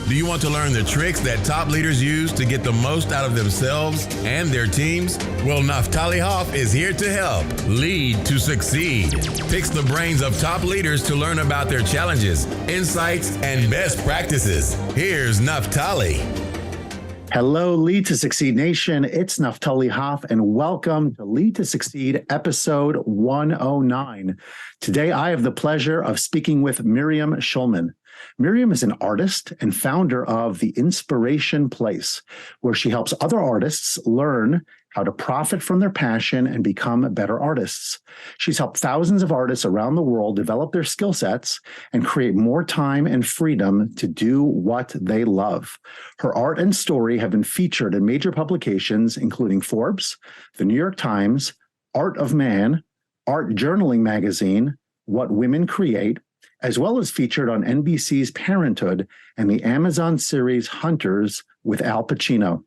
Do you want to learn the tricks that top leaders use to get the most out of themselves and their teams? Well, Naftali Hoff is here to help. Lead to Succeed picks the brains of top leaders to learn about their challenges, insights, and best practices. Here's Naftali. Hello, Lead to Succeed Nation. It's Naftali Hoff, and welcome to Lead to Succeed, episode 109. Today, I have the pleasure of speaking with Miriam Schulman. Miriam is an artist and founder of The Inspiration Place, where she helps other artists learn how to profit from their passion and become better artists. She's helped thousands of artists around the world develop their skill sets and create more time and freedom to do what they love. Her art and story have been featured in major publications, including Forbes, the New York Times, Art of Man, Art Journaling Magazine, What Women Create, as well as featured on NBC's Parenthood and the Amazon series Hunters with Al Pacino.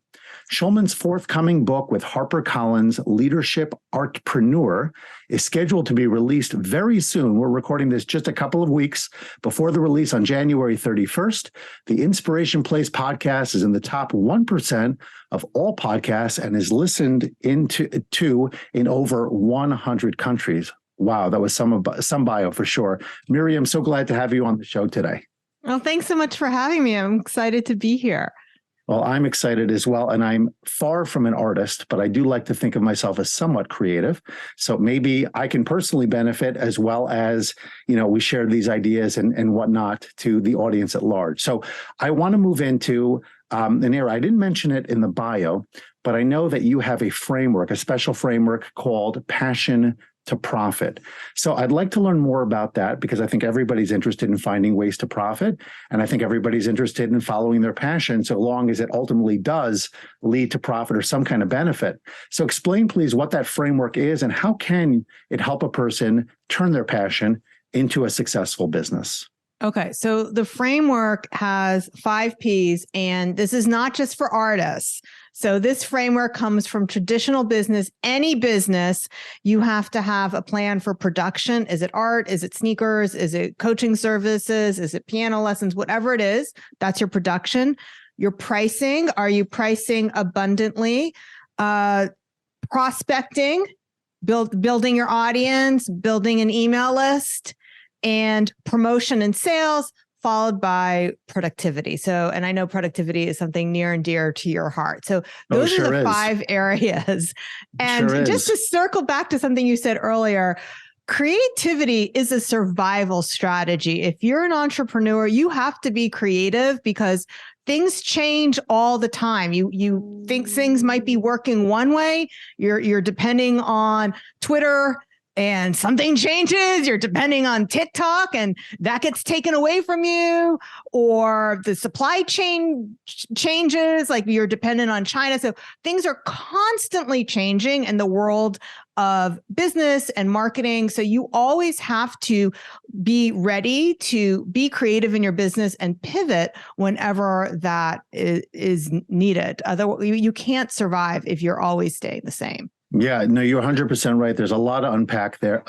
Schulman's forthcoming book with HarperCollins, Leadership Artpreneur, is scheduled to be released very soon. We're recording this just a couple of weeks before the release on January 31st. The Inspiration Place podcast is in the top 1% of all podcasts and is listened to in over 100 countries. Wow, that was some bio for sure. Miriam, so glad to have you on the show today. Well, thanks so much for having me. I'm excited to be here. Well, I'm excited as well, and I'm far from an artist, but I do like to think of myself as somewhat creative. So maybe I can personally benefit as well as, we share these ideas and whatnot to the audience at large. So I want to move into an area. I didn't mention it in the bio, but I know that you have a framework, a special framework called Passion to Profit. So I'd like to learn more about that because I think everybody's interested in finding ways to profit. And I think everybody's interested in following their passion so long as it ultimately does lead to profit or some kind of benefit. So explain, please, what that framework is and how can it help a person turn their passion into a successful business? Okay, so the framework has 5 Ps, and this is not just for artists. So this framework comes from traditional business. Any business, you have to have a plan for production. Is it art? Is it sneakers? Is it coaching services? Is it piano lessons? Whatever it is, that's your production. Your pricing, are you pricing abundantly? Prospecting, building your audience, building an email list, and promotion and sales, followed by productivity. So, and I know productivity is something near and dear to your heart. So those are the 5 areas. And just to circle back to something you said earlier, creativity is a survival strategy. If you're an entrepreneur, you have to be creative because things change all the time. You think things might be working one way. You're depending on Twitter, and something changes, you're depending on TikTok and that gets taken away from you, or the supply chain changes, like you're dependent on China. So things are constantly changing in the world of business and marketing. So you always have to be ready to be creative in your business and pivot whenever that is needed. Otherwise, you can't survive if you're always staying the same. Yeah, no, you're 100% right. There's a lot to unpack there.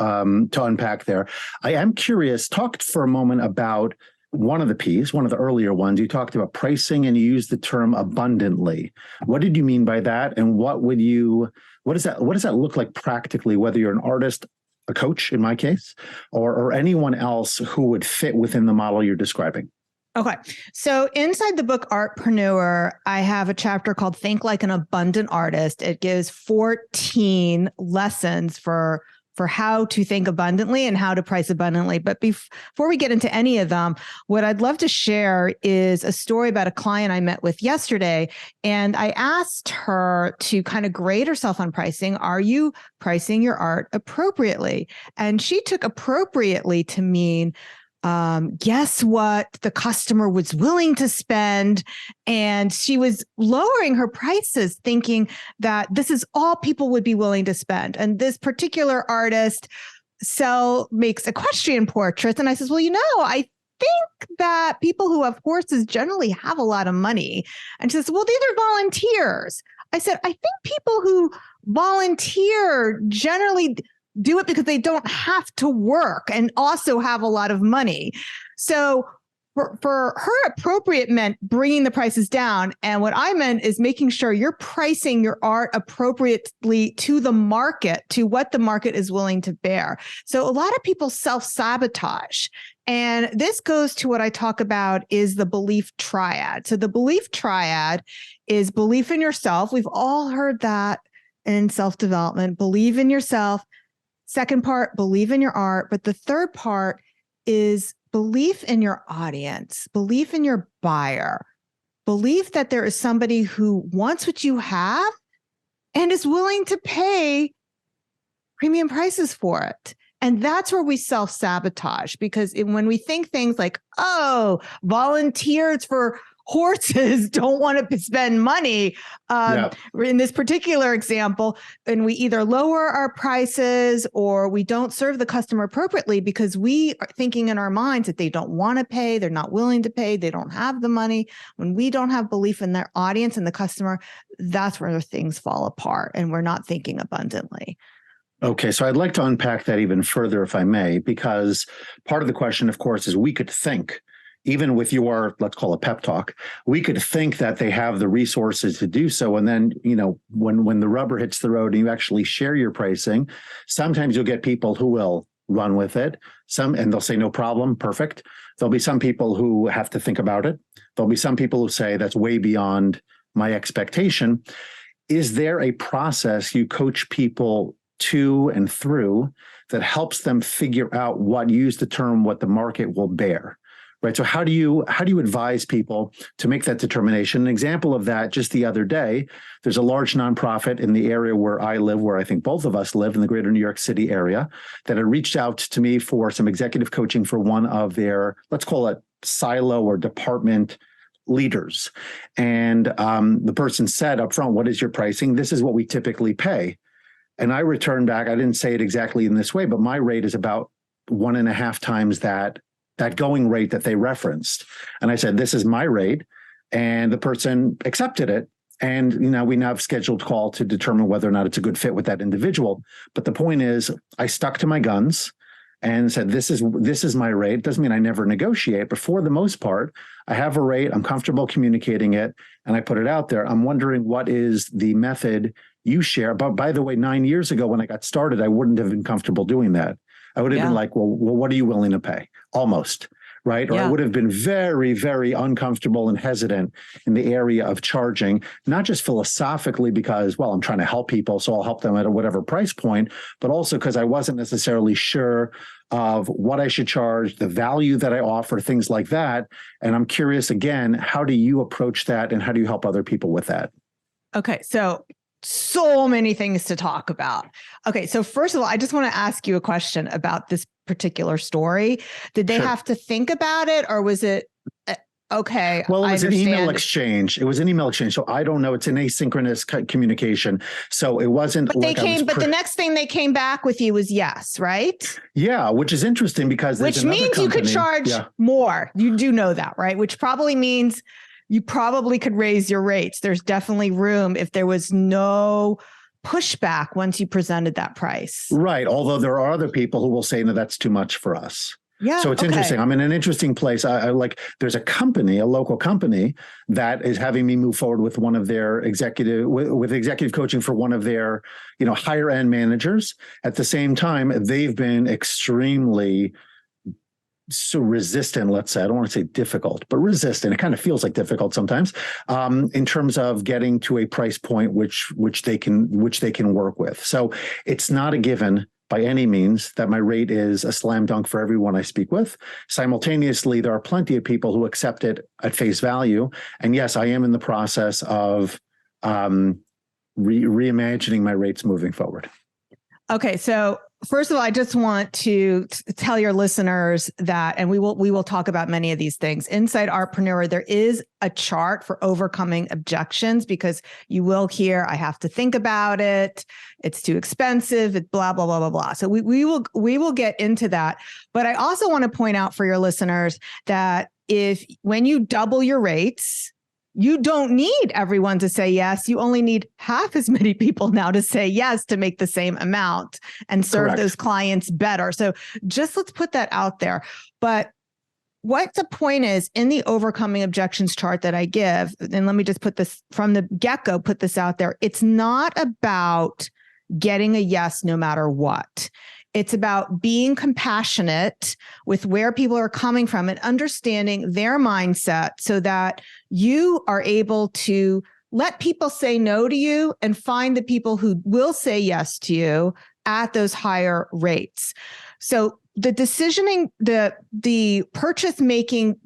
I am curious, talk for a moment about one of the P's, one of the earlier ones. You talked about pricing and you used the term abundantly. What did you mean by that? And what does that look like practically, whether you're an artist, a coach in my case, or anyone else who would fit within the model you're describing? Okay. So inside the book Artpreneur, I have a chapter called Think Like an Abundant Artist. It gives 14 lessons for how to think abundantly and how to price abundantly. But before we get into any of them, what I'd love to share is a story about a client I met with yesterday. And I asked her to kind of grade herself on pricing. Are you pricing your art appropriately? And she took appropriately to mean, guess what the customer was willing to spend. And she was lowering her prices, thinking that this is all people would be willing to spend. And this particular artist makes equestrian portraits. And I says, well, I think that people who have horses generally have a lot of money. And she says, well, these are volunteers. I said, I think people who volunteer generally do it because they don't have to work and also have a lot of money. So For her, appropriate meant bringing the prices down. And what I meant is making sure you're pricing your art appropriately to the market, to what the market is willing to bear. So a lot of people self-sabotage. And this goes to what I talk about is the belief triad. So the belief triad is belief in yourself. We've all heard that in self-development. Believe in yourself. Second part, believe in your art. But the third part is belief in your audience, belief in your buyer, belief that there is somebody who wants what you have and is willing to pay premium prices for it. And that's where we self-sabotage, because when we think things like, oh, volunteers for horses don't want to spend money. In this particular example, and we either lower our prices or we don't serve the customer appropriately because we are thinking in our minds that they don't want to pay, they're not willing to pay, they don't have the money. When we don't have belief in their audience and the customer, that's where things fall apart and we're not thinking abundantly. Okay, so I'd like to unpack that even further, if I may, because part of the question, of course, is we could think, even with your, let's call it pep talk, we could think that they have the resources to do so. And then, when the rubber hits the road and you actually share your pricing, sometimes you'll get people who will run with it. And they'll say, no problem, perfect. There'll be some people who have to think about it. There'll be some people who say that's way beyond my expectation. Is there a process you coach people to and through that helps them figure out what, use the term, what the market will bear? Right. So how do you advise people to make that determination? An example of that, just the other day, there's a large nonprofit in the area where I live, where I think both of us live, in the greater New York City area, that had reached out to me for some executive coaching for one of their, let's call it silo or department leaders. And the person said up front, what is your pricing? This is what we typically pay. And I returned back, I didn't say it exactly in this way, but my rate is about 1.5 times that going rate that they referenced. And I said, this is my rate. And the person accepted it. And we now have scheduled call to determine whether or not it's a good fit with that individual. But the point is, I stuck to my guns and said, this is my rate. Doesn't mean I never negotiate, but for the most part, I have a rate, I'm comfortable communicating it, and I put it out there. I'm wondering what is the method you share. But by the way, 9 years ago when I got started, I wouldn't have been comfortable doing that. I would have been like, well, what are you willing to pay? Almost, right? Or I would have been very, very uncomfortable and hesitant in the area of charging, not just philosophically because, well, I'm trying to help people, so I'll help them at whatever price point, but also because I wasn't necessarily sure of what I should charge, the value that I offer, things like that. And I'm curious, again, how do you approach that and how do you help other people with that? Okay, so many things to talk about. Okay, so first of all, I just want to ask you a question about this particular story. Did they have to think about it, or was it okay? Well, it was an email exchange. It was an email exchange. So I don't know. It's an asynchronous communication. So it wasn't. But the next thing they came back with you was yes, right? Yeah, which is interesting because which means you could charge more. You do know that, right? Which probably means you probably could raise your rates. There's definitely room if there was no pushback once you presented that price. Right. Although there are other people who will say, no, that's too much for us. Yeah. So it's interesting. I'm in an interesting place. I like, there's a company, a local company that is having me move forward with one of their with executive coaching for one of their, higher end managers. At the same time, they've been extremely resistant, let's say. I don't want to say difficult, but resistant. It kind of feels like difficult sometimes, in terms of getting to a price point which they can work with. So it's not a given by any means that my rate is a slam dunk for everyone I speak with. Simultaneously, there are plenty of people who accept it at face value. And yes, I am in the process of reimagining my rates moving forward. Okay, so first of all, I just want to tell your listeners that, and we will talk about many of these things. Inside Artpreneur, there is a chart for overcoming objections, because you will hear, I have to think about it, it's too expensive, it's blah, blah, blah, blah, blah. So we will get into that. But I also want to point out for your listeners that when you double your rates, you don't need everyone to say yes. You only need half as many people now to say yes to make the same amount and serve those clients better. So just let's put that out there. But what the point is in the overcoming objections chart that I give, and let me just put this from the get-go, put this out there. It's not about getting a yes no matter what. It's about being compassionate with where people are coming from and understanding their mindset so that you are able to let people say no to you and find the people who will say yes to you at those higher rates. So the decisioning, the purchase making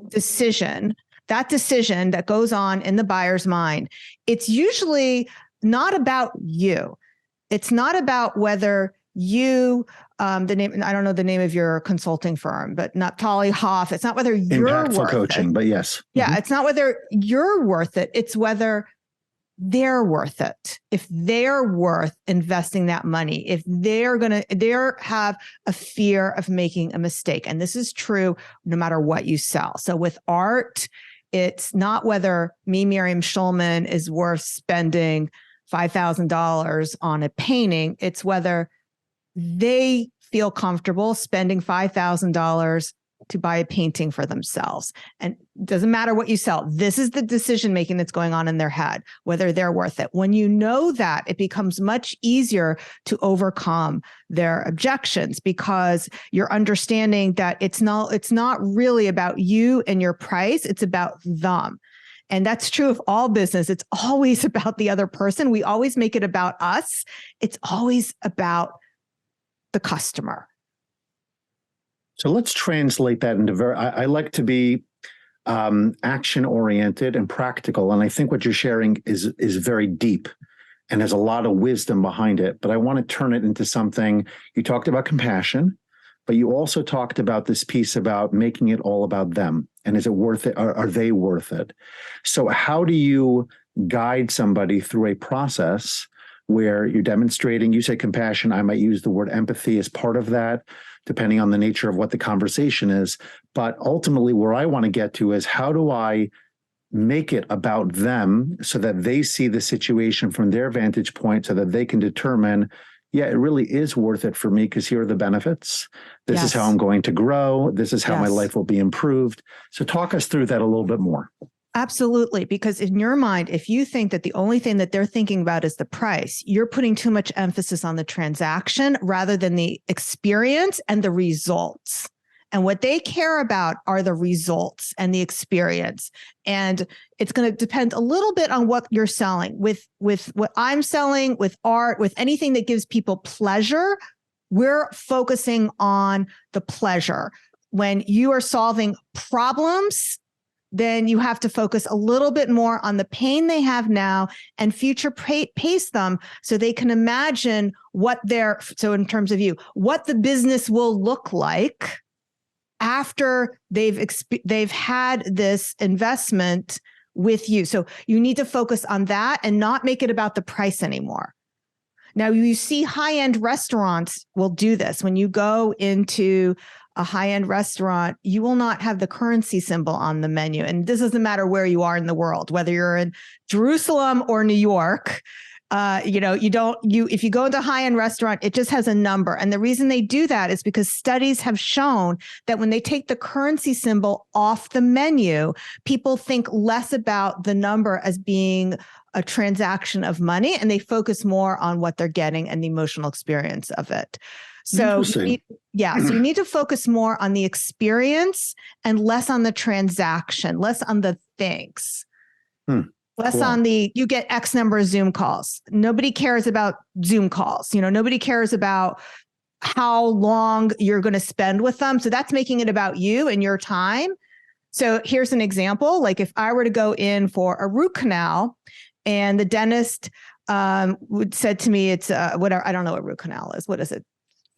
decision, that decision that goes on in the buyer's mind, it's usually not about you. It's not about whether you, the name, I don't know the name of your consulting firm, but Naphtali Hoff. It's not whether you're Impactful worth coaching, it. but yes. Yeah, It's not whether you're worth it. It's whether they're worth it. If they're worth investing that money, if they have a fear of making a mistake. And this is true no matter what you sell. So with art, it's not whether me, Miriam Schulman, is worth spending $5,000 on a painting. It's whether they feel comfortable spending $5,000 to buy a painting for themselves. And it doesn't matter what you sell. This is the decision making that's going on in their head, whether they're worth it. When you know that, it becomes much easier to overcome their objections because you're understanding that it's not really about you and your price. It's about them. And that's true of all business. It's always about the other person. We always make it about us. It's always about the customer. So let's translate that into I like to be action oriented and practical. And I think what you're sharing is very deep and has a lot of wisdom behind it. But I want to turn it into something. You talked about compassion, but you also talked about this piece about making it all about them. And is it worth it? Are they worth it? So how do you guide somebody through a process where you're demonstrating, you say compassion, I might use the word empathy as part of that, depending on the nature of what the conversation is. But ultimately, where I want to get to is how do I make it about them so that they see the situation from their vantage point so that they can determine, yeah, it really is worth it for me because here are the benefits. This is how I'm going to grow. This is how my life will be improved. So talk us through that a little bit more. Absolutely. Because in your mind, if you think that the only thing that they're thinking about is the price, you're putting too much emphasis on the transaction rather than the experience and the results. And what they care about are the results and the experience. And it's going to depend a little bit on what you're selling. With what I'm selling, with art, with anything that gives people pleasure, we're focusing on the pleasure. When you are solving problems, then you have to focus a little bit more on the pain they have now and future pace them so they can imagine so in terms of you, what the business will look like after they've had this investment with you. So you need to focus on that and not make it about the price anymore. Now, you see high-end restaurants will do this. When you go into a high-end restaurant, you will not have the currency symbol on the menu. And this doesn't matter where you are in the world, whether you're in Jerusalem or New York. If you go into a high-end restaurant, it just has a number. And the reason they do that is because studies have shown that when they take the currency symbol off the menu, people think less about the number as being a transaction of money, and they focus more on what they're getting and the emotional experience of it. So you need to focus more on the experience and less on the transaction, less on the things. Less on you get X number of Zoom calls. Nobody cares about Zoom calls. Nobody cares about how long you're going to spend with them. So that's making it about you and your time. So here's an example. Like if I were to go in for a root canal and the dentist said to me, it's whatever, I don't know what root canal is. What is it?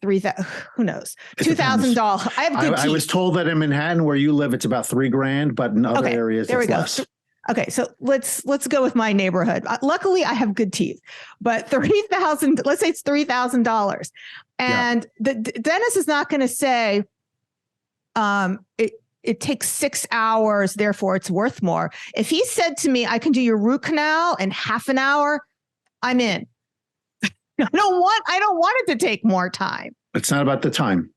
Who knows? $2,000. I have good teeth. I was told that in Manhattan where you live, it's about $3,000, but in other areas, it's less. Okay, so let's go with my neighborhood. Luckily, I have good teeth, but $3,000. Let's say it's $3,000, and the dentist is not going to say, it takes 6 hours, therefore it's worth more. If he said to me, I can do your root canal in half an hour, I'm in. I don't want it to take more time. It's not about the time.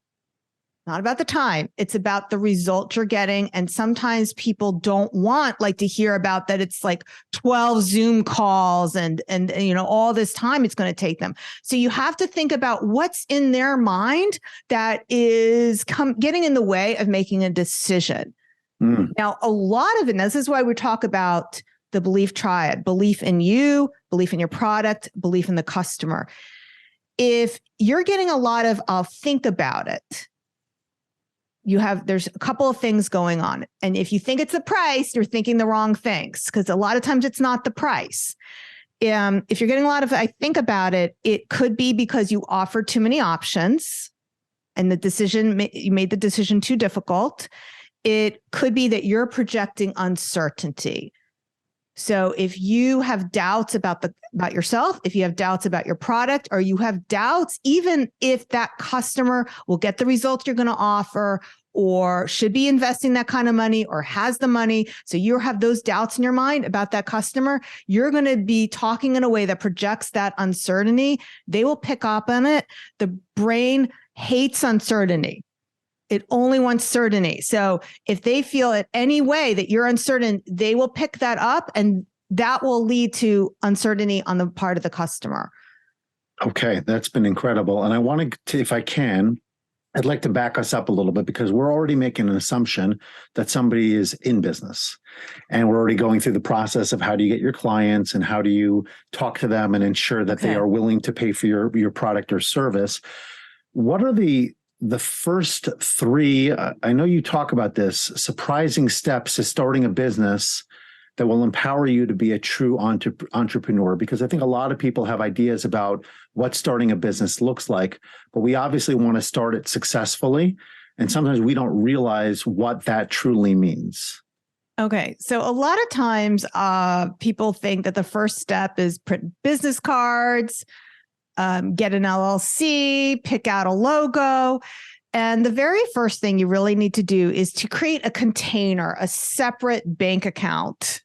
Not about the time. It's about the result you're getting. And sometimes people don't want like to hear about that. It's like 12 Zoom calls and all this time it's going to take them. So you have to think about what's in their mind that is getting in the way of making a decision. Now, a lot of it, and this is why we talk about the belief triad: belief in you, belief in your product, belief in the customer. If you're getting a lot of, I'll think about it, there's a couple of things going on. And if you think it's the price, you're thinking the wrong things, because a lot of times it's not the price. If you're getting a lot of, I think about it, it could be because you offered too many options and you made the decision too difficult. It could be that you're projecting uncertainty. So if you have doubts about yourself, if you have doubts about your product, or you have doubts, even if that customer will get the results you're going to offer, or should be investing that kind of money, or has the money, so you have those doubts in your mind about that customer, you're going to be talking in a way that projects that uncertainty. They will pick up on it. The brain hates uncertainty. It only wants certainty. So if they feel in any way that you're uncertain, they will pick that up, and that will lead to uncertainty on the part of the customer. Okay, that's been incredible. And I want to, if I can, I'd like to back us up a little bit, because we're already making an assumption that somebody is in business, and we're already going through the process of how do you get your clients and how do you talk to them and ensure that they are willing to pay for your product or service. What are the first three, I know you talk about this, surprising steps to starting a business that will empower you to be a true entrepreneur? Because I think a lot of people have ideas about what starting a business looks like, but we obviously want to start it successfully. And sometimes we don't realize what that truly means. Okay. So a lot of times people think that the first step is print business cards, get an LLC, pick out a logo. And the very first thing you really need to do is to create a container, a separate bank account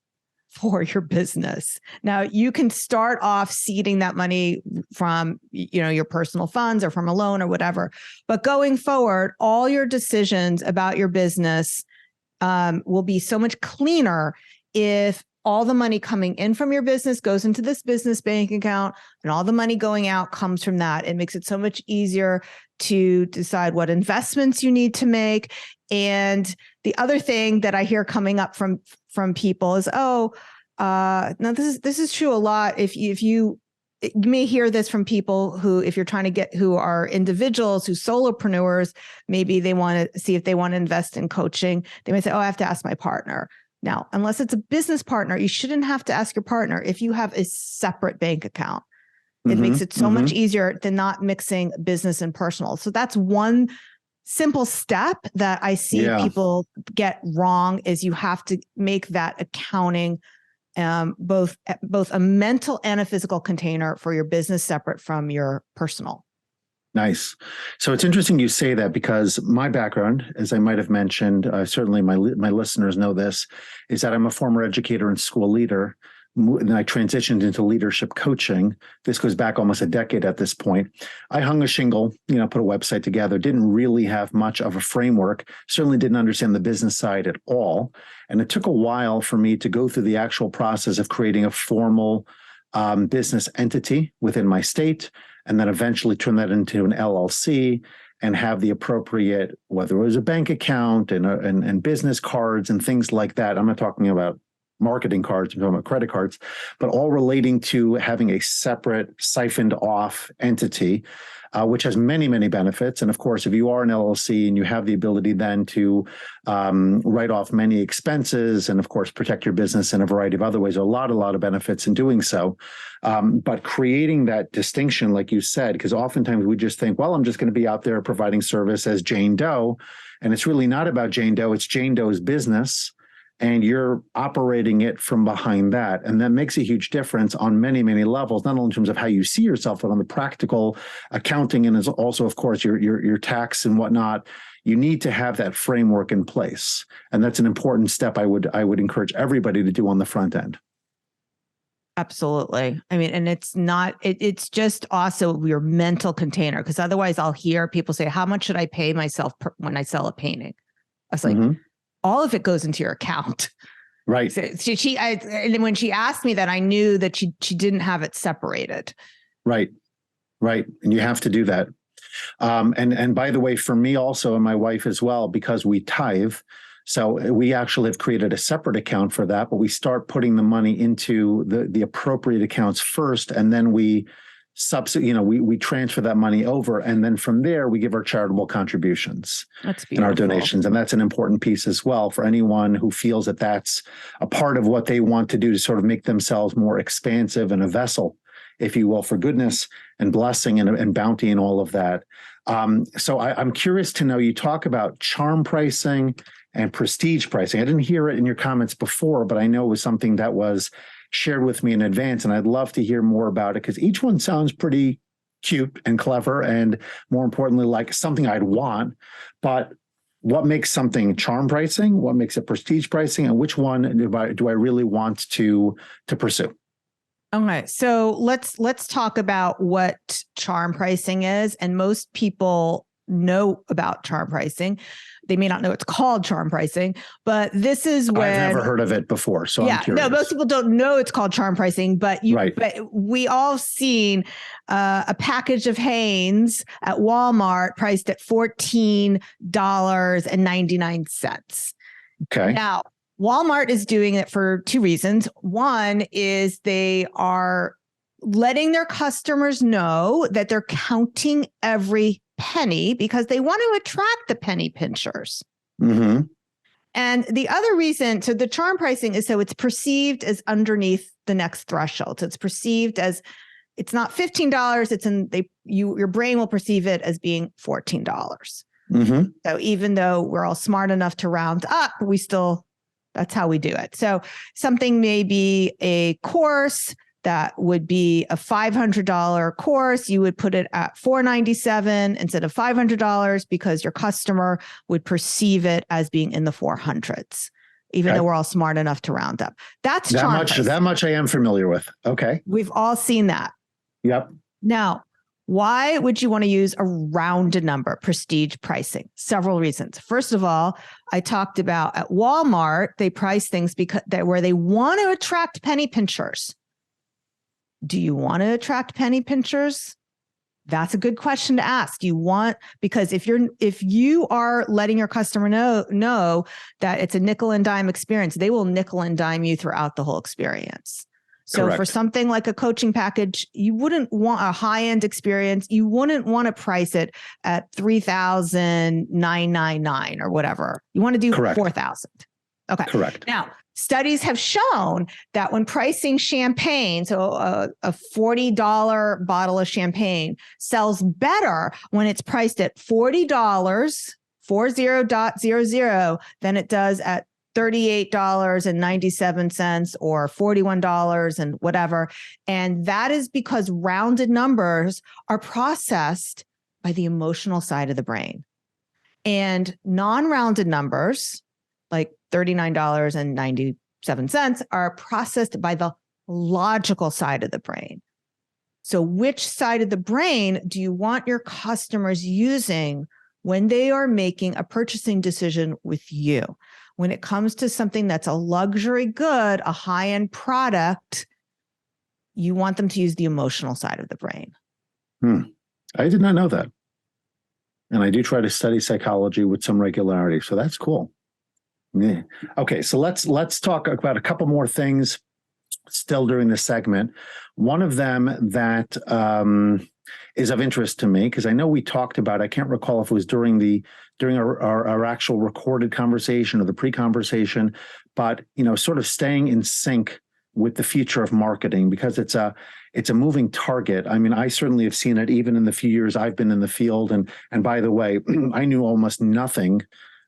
for your business. Now, you can start off seeding that money from, your personal funds or from a loan or whatever. But going forward, all your decisions about your business will be so much cleaner if all the money coming in from your business goes into this business bank account, and all the money going out comes from that. It makes it so much easier to decide what investments you need to make. And the other thing that I hear coming up from people is, now this is true a lot. If you may hear this from people who are individuals, who solopreneurs, maybe they want to see if they want to invest in coaching. They may say, I have to ask my partner. Now, unless it's a business partner, you shouldn't have to ask your partner if you have a separate bank account. It makes it so much easier than not mixing business and personal. So that's one simple step that I see people get wrong, is you have to make that accounting both a mental and a physical container for your business separate from your personal. Nice. So it's interesting you say that, because my background, as I might have mentioned, certainly my listeners know this, is that I'm a former educator and school leader. And I transitioned into leadership coaching. This goes back almost a decade at this point. I hung a shingle, put a website together, didn't really have much of a framework, certainly didn't understand the business side at all. And it took a while for me to go through the actual process of creating a formal business entity within my state, and then eventually turn that into an LLC and have the appropriate, whether it was a bank account and business cards and things like that. I'm not talking about marketing cards, I'm talking about credit cards, but all relating to having a separate siphoned off entity, which has many, many benefits. And of course, if you are an LLC and you have the ability then to write off many expenses and of course, protect your business in a variety of other ways, a lot of benefits in doing so. But creating that distinction, like you said, because oftentimes we just think, well, I'm just going to be out there providing service as Jane Doe. And it's really not about Jane Doe, it's Jane Doe's business. And you're operating it from behind that. And that makes a huge difference on many, many levels, not only in terms of how you see yourself, but on the practical accounting, and also, of course, your tax and whatnot. You need to have that framework in place. And that's an important step I would encourage everybody to do on the front end. Absolutely. I mean, and it's not, it's just also your mental container. Because otherwise I'll hear people say, how much should I pay myself when I sell a painting? I was like, all of it goes into your account. Right. So and then when she asked me that, I knew that she didn't have it separated. Right. Right. And you have to do that. And by the way, for me also, and my wife as well, because we tithe, so we actually have created a separate account for that, but we start putting the money into the appropriate accounts first, and then we transfer that money over, and then from there we give our charitable contributions and our donations, and that's an important piece as well for anyone who feels that that's a part of what they want to do to sort of make themselves more expansive and a vessel, if you will, for goodness and blessing and bounty and all of that. So I'm curious to know, you talk about charm pricing and prestige pricing. I didn't hear it in your comments before, but I know it was something that was shared with me in advance, and I'd love to hear more about it because each one sounds pretty cute and clever, and more importantly, like something I'd want. But what makes something charm pricing? What makes it prestige pricing? And which one do I really want to pursue? Okay, so let's talk about what charm pricing is, and most people know about charm pricing. They may not know it's called charm pricing, but this is when I've never heard of it before. So I'm curious. No, most people don't know it's called charm pricing, but but we all seen a package of Hanes at Walmart priced at $14.99. Okay. Now, Walmart is doing it for two reasons. One is they are letting their customers know that they're counting every penny because they want to attract the penny pinchers. Mm-hmm. And the other reason, so the charm pricing is so it's perceived as underneath the next threshold. So it's perceived as, it's not $15. It's your brain will perceive it as being $14. Mm-hmm. So even though we're all smart enough to round up, that's how we do it. So something may be a course that would be a $500 course. You would put it at $497 instead of $500 because your customer would perceive it as being in the 400s, even though we're all smart enough to round up. That's charm pricing. That much I am familiar with. Okay. We've all seen that. Yep. Now, why would you want to use a rounded number, prestige pricing? Several reasons. First of all, I talked about at Walmart, they price things where they want to attract penny pinchers. Do you want to attract penny pinchers? That's a good question to ask. Because if you are letting your customer know that it's a nickel and dime experience, they will nickel and dime you throughout the whole experience. So For something like a coaching package, you wouldn't want a high-end experience. You wouldn't want to price it at $3,999 or whatever. You want to do $4,000. Okay. Correct. Now, studies have shown that when pricing champagne, so a $40 bottle of champagne sells better when it's priced at $40, 40.00, than it does at $38.97 or $41 and whatever. And that is because rounded numbers are processed by the emotional side of the brain. And non-rounded numbers, like $39.97, are processed by the logical side of the brain. So which side of the brain do you want your customers using when they are making a purchasing decision with you? When it comes to something that's a luxury good, a high-end product, you want them to use the emotional side of the brain. I did not know that. And I do try to study psychology with some regularity. So that's cool. Yeah. Okay, so let's talk about a couple more things still during this segment. One of them that is of interest to me, because I know we talked about, I can't recall if it was during our actual recorded conversation or the pre-conversation, but sort of staying in sync with the future of marketing, because it's a moving target. I mean, I certainly have seen it even in the few years I've been in the field. And by the way, I knew almost nothing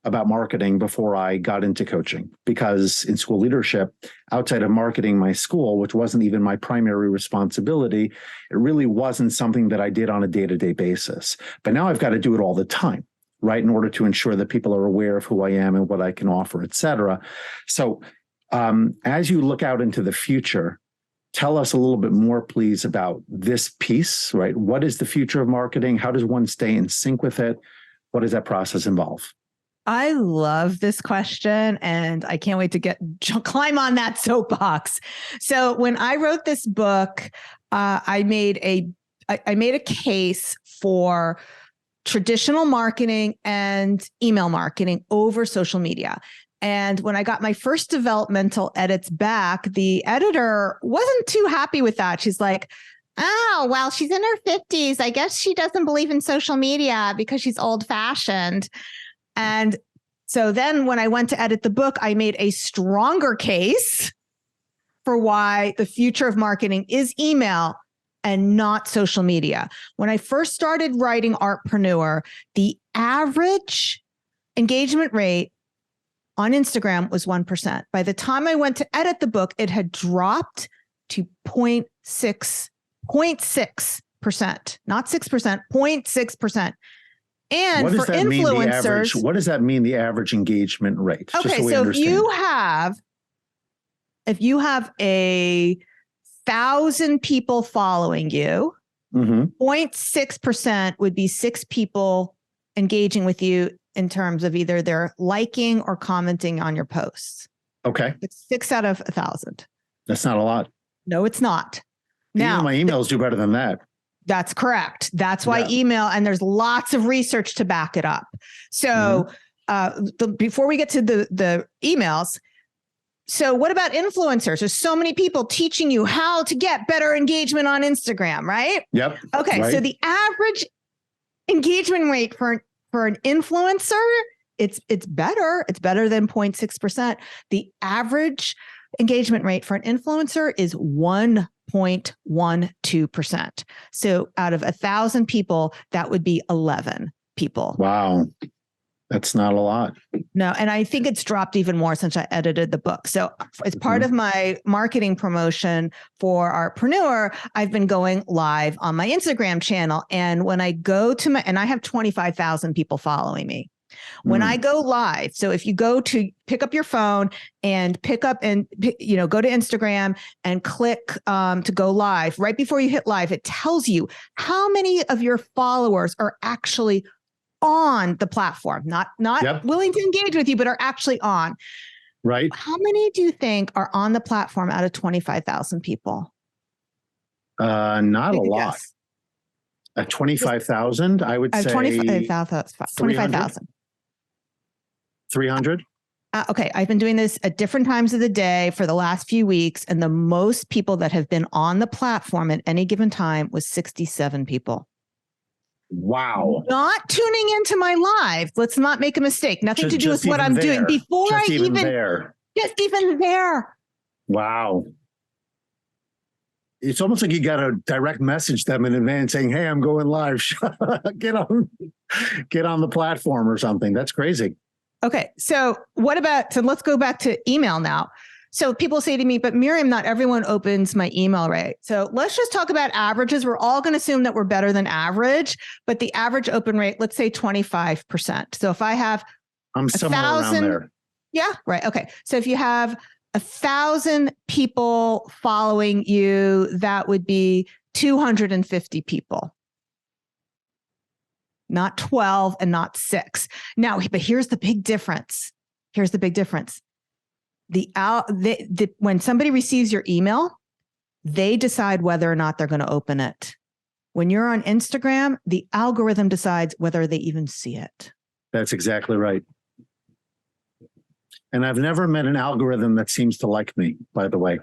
about marketing before I got into coaching, because in school leadership, outside of marketing my school, which wasn't even my primary responsibility, it really wasn't something that I did on a day-to-day basis. But now I've got to do it all the time, right, in order to ensure that people are aware of who I am and what I can offer, et cetera. So as you look out into the future, Tell us a little bit more, please, about this piece, right? What is the future of marketing? How does one stay in sync with it? What does that process involve? I love this question, and I can't wait to climb on that soapbox. So when I wrote this book, I made a case for traditional marketing and email marketing over social media. And when I got my first developmental edits back, the editor wasn't too happy with that. She's like, oh, well, she's in her 50s. I guess she doesn't believe in social media because she's old fashioned. And so then when I went to edit the book, I made a stronger case for why the future of marketing is email and not social media. When I first started writing Artpreneur, the average engagement rate on Instagram was 1%. By the time I went to edit the book, it had dropped to 0.6%, not 6%, 0.6%. And for influencers, what does that mean, the average engagement rate? Okay, so if you have 1,000 people following you, 0.6% would be 6 people engaging with you in terms of either they're liking or commenting on your posts. Okay. It's 6 out of 1,000. That's not a lot. No, it's not. Now, even my emails do better than that. That's correct. That's why email, and there's lots of research to back it up. So before we get to the emails, so what about influencers? There's so many people teaching you how to get better engagement on Instagram, right? Yep. Okay. Right. So the average engagement rate for an influencer, it's better. It's better than 0.6%. The average engagement rate for an influencer is 1.12%. So out of 1,000 people, that would be 11 people. Wow. That's not a lot. No, and I think it's dropped even more since I edited the book. So as part of my marketing promotion for Artpreneur, I've been going live on my Instagram channel. And when I go to and I have 25,000 people following me. When I go live, so if you go to pick up your phone and go to Instagram and click to go live, right before you hit live, it tells you how many of your followers are actually on the platform, not willing to engage with you, but are actually on. Right. How many do you think are on the platform out of 25,000 people? Not a lot. At 25,000, I would say 25,000. 300? Okay. I've been doing this at different times of the day for the last few weeks. And the most people that have been on the platform at any given time was 67 people. Wow. Not tuning into my live. Let's not make a mistake. Nothing to do with what I'm doing before I even there. Just even there. Wow. It's almost like you got to direct message them in advance saying, hey, I'm going live. Get on the platform or something. That's crazy. Okay. So let's go back to email now. So people say to me, but Miriam, not everyone opens my email, right? So let's just talk about averages. We're all going to assume that we're better than average, but the average open rate, let's say 25%. So if I have I'm somewhere around there. Yeah, right. Okay. So if you have 1,000 people following you, that would be 250 people. Not 12 and not 6. Now, but here's the big difference. When somebody receives your email, they decide whether or not they're going to open it. When you're on Instagram, the algorithm decides whether they even see it. That's exactly right. And I've never met an algorithm that seems to like me, by the way.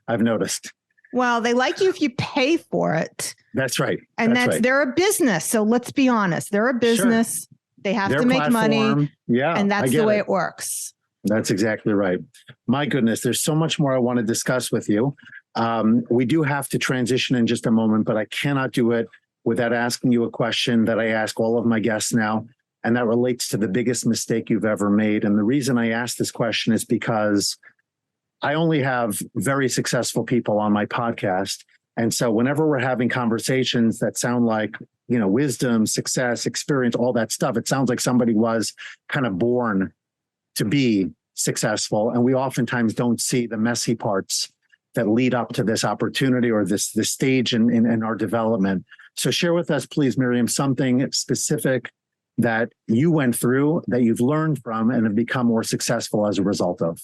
I've noticed. Well, they like you if you pay for it. That's right. And they're a business. So let's be honest. They're a business. Sure. They have to make money. Yeah. And that's the way it works. That's exactly right. My goodness, there's so much more I want to discuss with you. We do have to transition in just a moment, but I cannot do it without asking you a question that I ask all of my guests now, and that relates to the biggest mistake you've ever made. And the reason I ask this question is because I only have very successful people on my podcast. And so whenever we're having conversations that sound like, wisdom, success, experience, all that stuff, it sounds like somebody was kind of born to be successful. And we oftentimes don't see the messy parts that lead up to this opportunity or this stage in our development. So share with us, please, Miriam, something specific that you went through, that you've learned from, and have become more successful as a result of.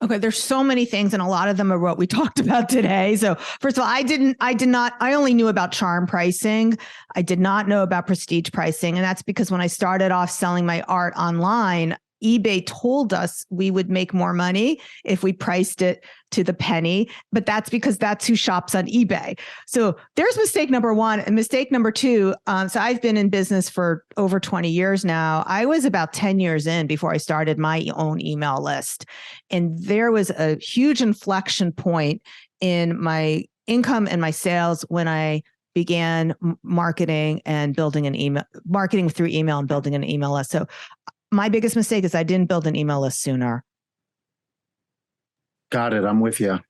Okay, there's so many things, and a lot of them are what we talked about today. So first of all, I only knew about charm pricing. I did not know about prestige pricing. And that's because when I started off selling my art online, eBay told us we would make more money if we priced it to the penny, but that's because that's who shops on eBay. So there's mistake number one. And mistake number two, so I've been in business for over 20 years now. I was about 10 years in before I started my own email list. And there was a huge inflection point in my income and my sales when I began marketing and building marketing through email and building an email list. So my biggest mistake is I didn't build an email list sooner. Got it. I'm with you.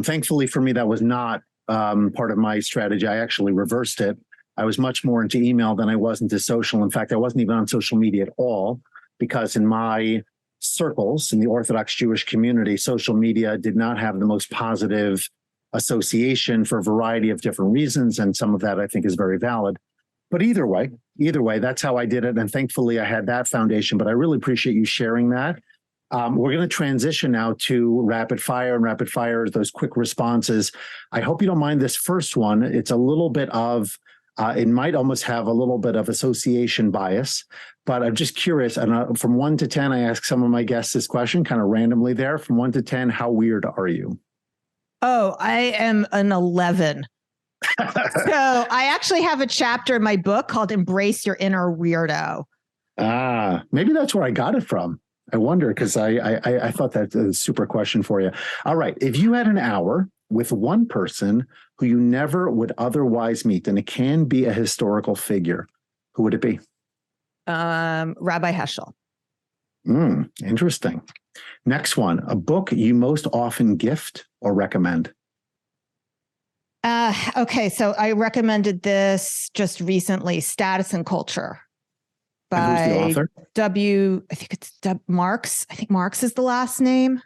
Thankfully for me, that was not part of my strategy. I actually reversed it. I was much more into email than I was into social. In fact, I wasn't even on social media at all, because in my circles, in the Orthodox Jewish community, social media did not have the most positive association for a variety of different reasons. And some of that I think is very valid. But either way, that's how I did it. And thankfully I had that foundation, but I really appreciate you sharing that. We're going to transition now to rapid fire, and rapid fire is those quick responses. I hope you don't mind this first one. It's a little bit of, it might almost have a little bit of association bias, but I'm just curious. And from 1 to 10, I ask some of my guests this question kind of randomly there. From 1 to 10, how weird are you? Oh, I am an 11. So I actually have a chapter in my book called Embrace Your Inner Weirdo. Maybe that's where I got it from. I wonder, because I thought that's a super question for you. All right. If you had an hour with one person who you never would otherwise meet, and it can be a historical figure, who would it be? Rabbi Heschel. Interesting. Next one, a book you most often gift or recommend? Okay, so I recommended this just recently, Status and Culture by who's the author? I think it's Marx. I think Marx is the last name.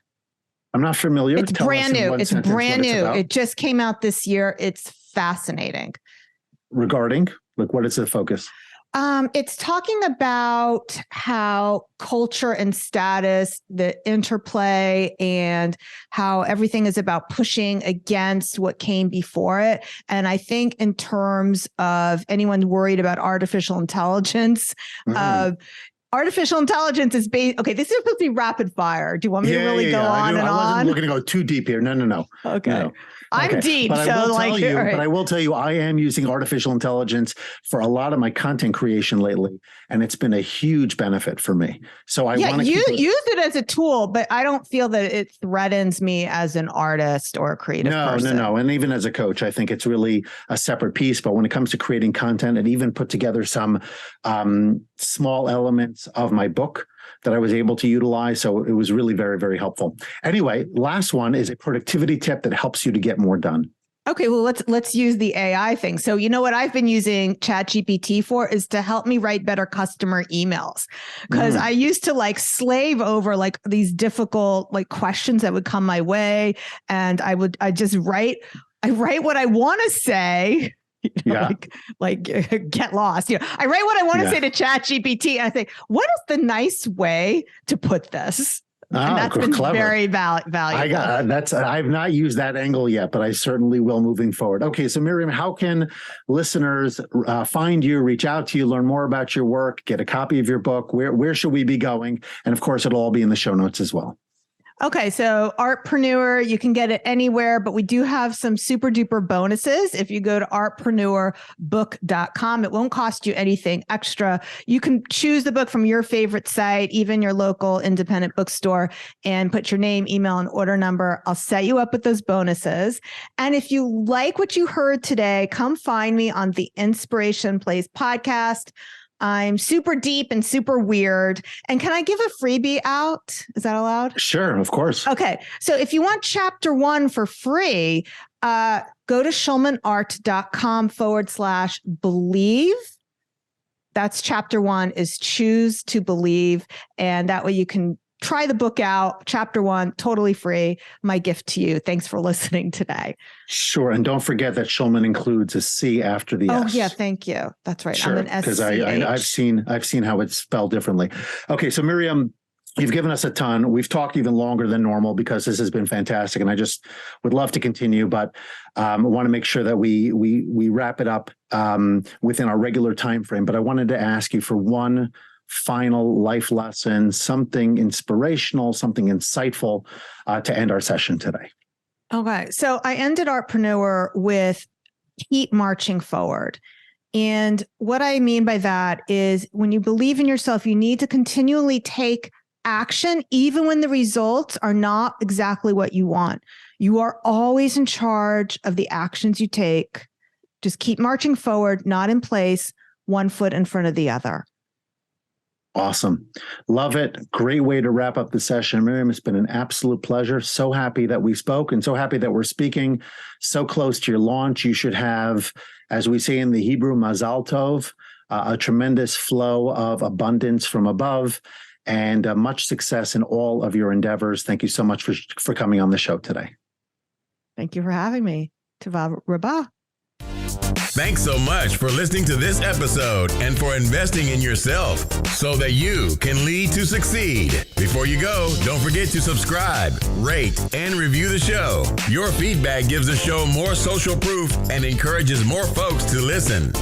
I'm not familiar. It's brand new. It's brand new. It just came out this year. It's fascinating. Regarding, like, what is the focus? It's talking about how culture and status, the interplay, and how everything is about pushing against what came before it. And I think in terms of anyone worried about artificial intelligence, artificial intelligence is based. Okay, this is supposed to be rapid fire. Do you want me to really go on and on? I wasn't looking to go too deep here. No. Okay. No. I'm deep. But I will tell you, I am using artificial intelligence for a lot of my content creation lately, and it's been a huge benefit for me. So I want to use it as a tool, but I don't feel that it threatens me as an artist or a creative person. No. And even as a coach, I think it's really a separate piece. But when it comes to creating content, and even put together some small elements of my book that I was able to utilize. So it was really very, very helpful. Anyway, last one is a productivity tip that helps you to get more done. Okay, well, let's use the AI thing. So you know what I've been using ChatGPT for is to help me write better customer emails, because I used to like slave over like these difficult like questions that would come my way, and I write what I want to say. Like get lost. I write what I want to say to ChatGPT, and I think, what is the nice way to put this? And that's been clever. Very valuable. I've not used that angle yet, but I certainly will moving forward. Okay, so Miriam, how can listeners find you, reach out to you, learn more about your work, get a copy of your book? Where should we be going? And of course, it'll all be in the show notes as well. Okay, so Artpreneur, you can get it anywhere, but we do have some super duper bonuses. If you go to artpreneurbook.com, it won't cost you anything extra. You can choose the book from your favorite site, even your local independent bookstore, and put your name, email, and order number. I'll set you up with those bonuses. And if you like what you heard today, come find me on the Inspiration Plays podcast. I'm super deep and super weird. And can I give a freebie out? Is that allowed? Sure, of course. Okay. So if you want chapter 1 for free, go to schulmanart.com/believe. That's chapter 1 is choose to believe. And that way you can try the book out. Chapter 1, totally free. My gift to you. Thanks for listening today. Sure. And don't forget that Schulman includes a C after the S. Oh, yeah. Thank you. That's right. Sure, I'm an because SCH. I've seen how it's spelled differently. Okay, so Miriam, you've given us a ton. We've talked even longer than normal because this has been fantastic, and I just would love to continue, but I want to make sure that we wrap it up within our regular time frame. But I wanted to ask you for one final life lesson, something inspirational, something insightful to end our session today. Okay, so I ended Artpreneur with keep marching forward. And what I mean by that is when you believe in yourself, you need to continually take action, even when the results are not exactly what you want. You are always in charge of the actions you take. Just keep marching forward, not in place, one foot in front of the other. Awesome. Love it. Great way to wrap up the session. Miriam, it's been an absolute pleasure. So happy that we spoke and so happy that we're speaking so close to your launch. You should have, as we say in the Hebrew, Mazal Tov, a tremendous flow of abundance from above and much success in all of your endeavors. Thank you so much for coming on the show today. Thank you for having me. Tova Rabbah. Thanks so much for listening to this episode and for investing in yourself so that you can lead to succeed. Before you go, don't forget to subscribe, rate, and review the show. Your feedback gives the show more social proof and encourages more folks to listen.